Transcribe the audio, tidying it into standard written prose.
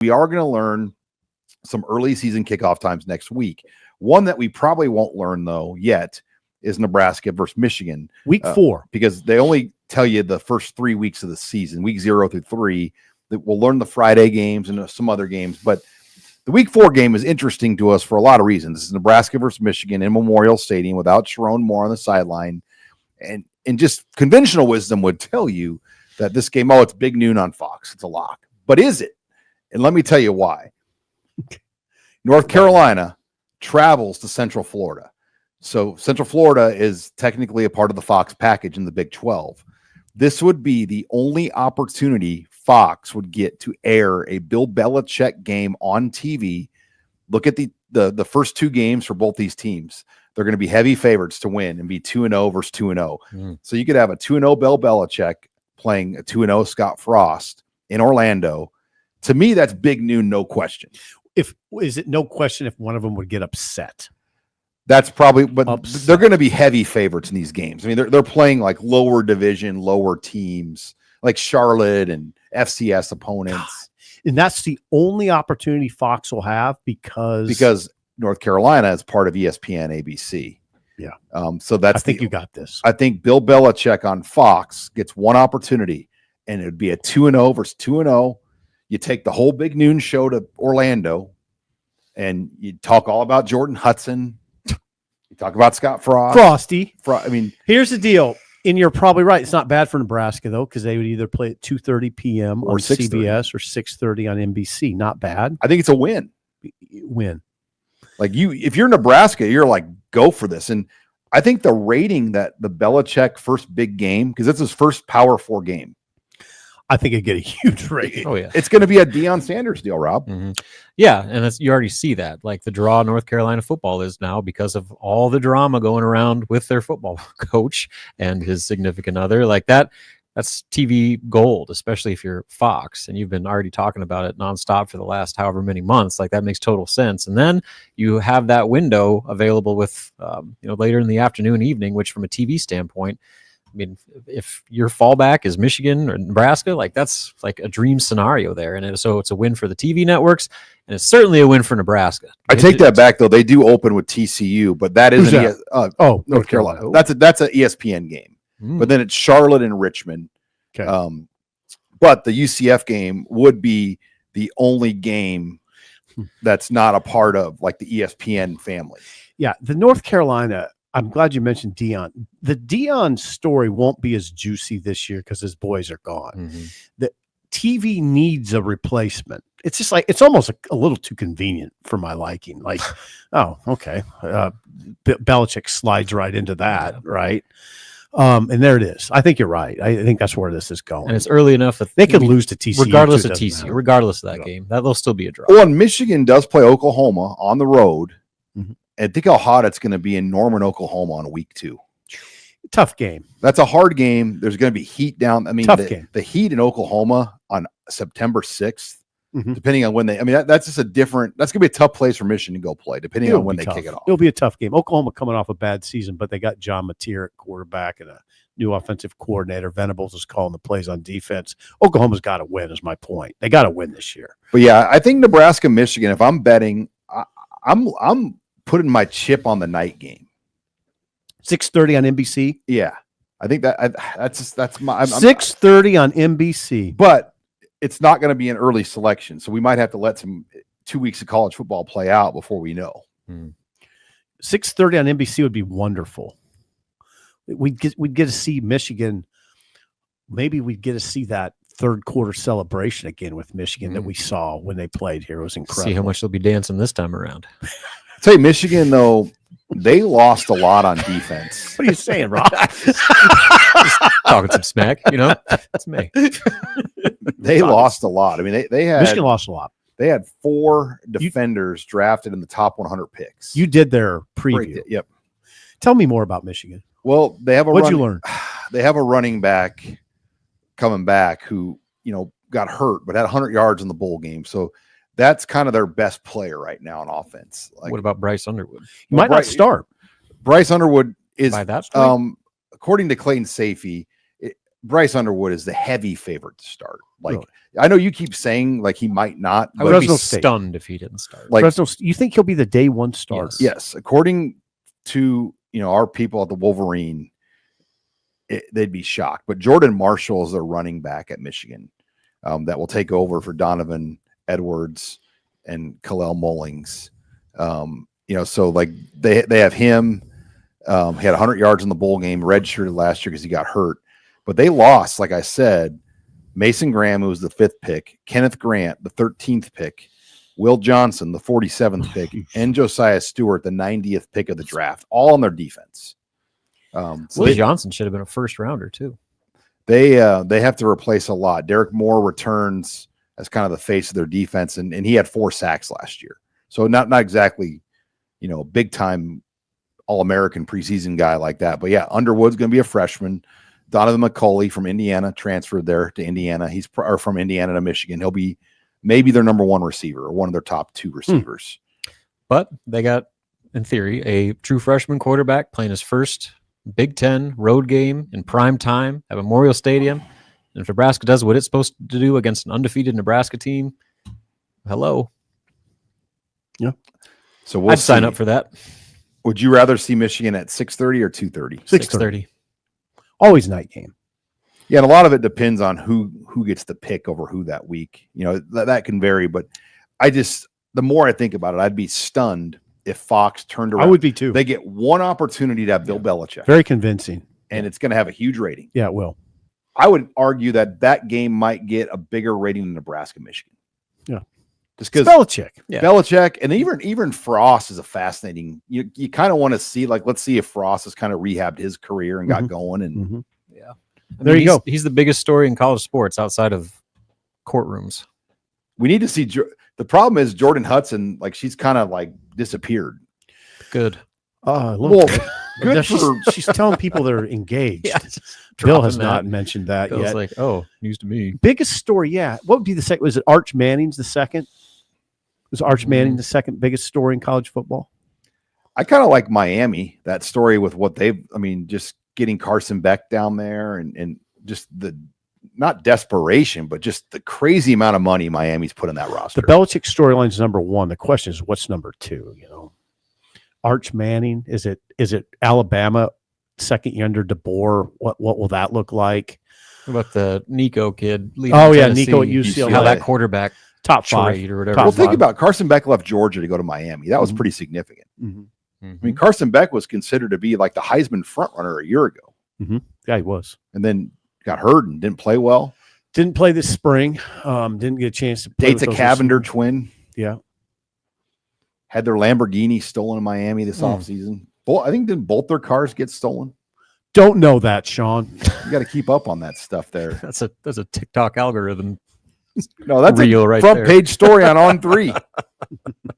We are going to learn some early season kickoff times next week. One that we probably won't learn, though, yet is Nebraska versus Michigan. Week 4. Because they only tell you the first 3 weeks of the season, week 0 through 3. That we'll learn the Friday games and some other games. But the week 4 game is interesting to us for a lot of reasons. This is Nebraska versus Michigan in Memorial Stadium without Sharon Moore on the sideline. And just conventional wisdom would tell you that this game, it's big noon on Fox. It's a lock. But is it? And let me tell you why. North Carolina travels to Central Florida. So Central Florida is technically a part of the Fox package in the Big 12. This would be the only opportunity Fox would get to air a Bill Belichick game on TV. Look at the first 2 games for both these teams. They're going to be heavy favorites to win and be 2-0 versus 2-0. So you could have a 2-0 Bill Belichick playing a 2-0 Scott Frost in Orlando. To me, that's big noon, no question. Is it no question if one of them would get upset? That's probably, but they're going to be heavy favorites in these games. I mean, they're playing like lower division, lower teams like Charlotte and FCS opponents. And that's the only opportunity Fox will have because North Carolina is part of ESPN ABC. Yeah. So I think you got this. I think Bill Belichick on Fox gets one opportunity, and it would be a 2-0 versus 2-0. You take the whole big noon show to Orlando, and you talk all about Jordan Hudson. You talk about Scott Frosty. I mean, here's the deal. And you're probably right. It's not bad for Nebraska, though, because they would either play at 2:30 p.m. or on 6:30. CBS or 6:30 on NBC. Not bad. I think it's a win. Like if you're Nebraska, you're like, go for this. And I think the rating that the Belichick first big game, because it's his first Power 4 game, I think it'd get a huge rating. Oh, yeah. It's going to be a Deion Sanders deal, Rob. Mm-hmm. Yeah, and you already see that. Like the draw North Carolina football is now because of all the drama going around with their football coach and his significant other. Like that's TV gold, especially if you're Fox and you've been already talking about it nonstop for the last however many months. Like that makes total sense. And then you have that window available with, later in the afternoon, evening, which from a TV standpoint, I mean, if your fallback is Michigan or Nebraska, like that's like a dream scenario there. And so it's a win for the TV networks, and it's certainly a win for Nebraska. I take that back, though. They do open with TCU, but that is North Carolina. That's an ESPN game. But then it's Charlotte and Richmond. Okay. But the UCF game would be the only game that's not a part of like the ESPN family. Yeah, the North Carolina. I'm glad you mentioned Deion. The Deion story won't be as juicy this year because his boys are gone. Mm-hmm. The TV needs a replacement. It's just like it's almost a little too convenient for my liking. Like, oh, okay, Belichick slides right into that, right? And there it is. I think you're right. I think that's where this is going. And it's early enough that they could lose to TCU, regardless of TCU, regardless of that game. That'll still be a draw. Well, and Michigan does play Oklahoma on the road. Mm-hmm. And think how hot it's going to be in Norman, Oklahoma on week 2. Tough game. That's a hard game. There's going to be heat down. I mean, the heat in Oklahoma on September 6th, depending on when that's just that's going to be a tough place for Michigan to go play, depending on when they kick it off. It'll be a tough game. Oklahoma coming off a bad season, but they got John Mateer at quarterback and a new offensive coordinator. Venables is calling the plays on defense. Oklahoma's got to win, is my point. They got to win this year. But yeah, I think Nebraska, Michigan, if I'm betting, I'm putting my chip on the night game. 6:30 on NBC. Yeah, I think that's my 6:30 on NBC. But it's not going to be an early selection, so we might have to let 2 weeks of college football play out before we know. 6:30 on NBC would be wonderful. We'd get to see Michigan. Maybe we'd get to see that third quarter celebration again with Michigan that we saw when they played here. It was incredible. See how much they'll be dancing this time around. Tell you, Michigan, though, they lost a lot on defense. What are you saying, Rob? Just talking some smack, That's me. They lost a lot. I mean, they had Michigan lost a lot. They had 4 defenders drafted in the top 100 picks. You did their preview. Yep. Tell me more about Michigan. Well, they have What'd you learn? They have a running back coming back who, got hurt but had 100 yards in the bowl game. So that's kind of their best player right now on offense. What about Bryce Underwood? He might not start. Bryce Underwood is, by that according to Clayton Safey, Bryce Underwood is the heavy favorite to start. Like, Really? I know you keep saying like he might not. I would Fresno be State. stunned if he didn't start. Like, Fresno, you think he'll be the day one starter? yes, according to our people at the Wolverine, they'd be shocked. But Jordan Marshall is their running back at Michigan that will take over for Donovan Edwards and Kalel Mullings. So like they have him. He had 100 yards in the bowl game, redshirted last year because he got hurt. But they lost, like I said, Mason Graham, who was the 5th pick, Kenneth Grant, the 13th pick, Will Johnson, the 47th pick, and Josiah Stewart, the 90th pick of the draft, all on their defense. Will Johnson should have been a first rounder too. They have to replace a lot. Derek Moore returns as kind of the face of their defense, and he had 4 sacks last year. So not exactly, big time All-American preseason guy like that. But yeah, Underwood's going to be a freshman. Donovan McCulley from Indiana transferred there to Indiana. He's from Indiana to Michigan. He'll be maybe their number 1 receiver or one of their top 2 receivers. But they got, in theory, a true freshman quarterback playing his first Big Ten road game in prime time at Memorial Stadium. And if Nebraska does what it's supposed to do against an undefeated Nebraska team, hello. Yeah. So we'll I'd sign up for that. Would you rather see Michigan at 6:30 or 2:30? 6:30. Always night game. Yeah, and a lot of it depends on who gets the pick over who that week. That can vary, but the more I think about it, I'd be stunned if Fox turned around. I would be too. They get one opportunity to have Bill Belichick. Very convincing. And it's going to have a huge rating. Yeah, it will. I would argue that game might get a bigger rating than Nebraska, Michigan. Yeah. Just because Belichick. Yeah. Belichick and even Frost is a fascinating. You kind of want to see, like, let's see if Frost has kind of rehabbed his career and got going. And Yeah. There you go. He's the biggest story in college sports outside of courtrooms. we need to see. The problem is Jordan Hudson, like, she's kind of like disappeared. Good. Well, good she's telling people they're engaged. Yeah, Bill has not mentioned that Bill's yet. like, oh, news to me. Biggest story, yeah. What would be the second? Was it Arch Manning's the second? Was Arch Manning the second biggest story in college football? I kind of like Miami, that story with what just getting Carson Beck down there and just the, not desperation, but just the crazy amount of money Miami's put in that roster. The Belichick storyline is number one. The question is, what's number two? Arch Manning, is it Alabama second year under DeBoer? What will that look like? What about the Nico kid? Oh yeah, Nico at UCLA. How that quarterback top five or whatever. Top Well, think five. about Carson Beck left Georgia to go to Miami. That was pretty significant. Mm-hmm. I mean, Carson Beck was considered to be like the Heisman frontrunner a year ago. Mm-hmm. Yeah, he was. And then got hurt and didn't play well. Didn't play this spring. Didn't get a chance to play. Dates a Cavender twin. Yeah. Had their Lamborghini stolen in Miami this offseason. I think didn't both their cars get stolen? Don't know that, Sean. You got to keep up on that stuff there. That's a TikTok algorithm. No, that's Real a right front there. page story on On3.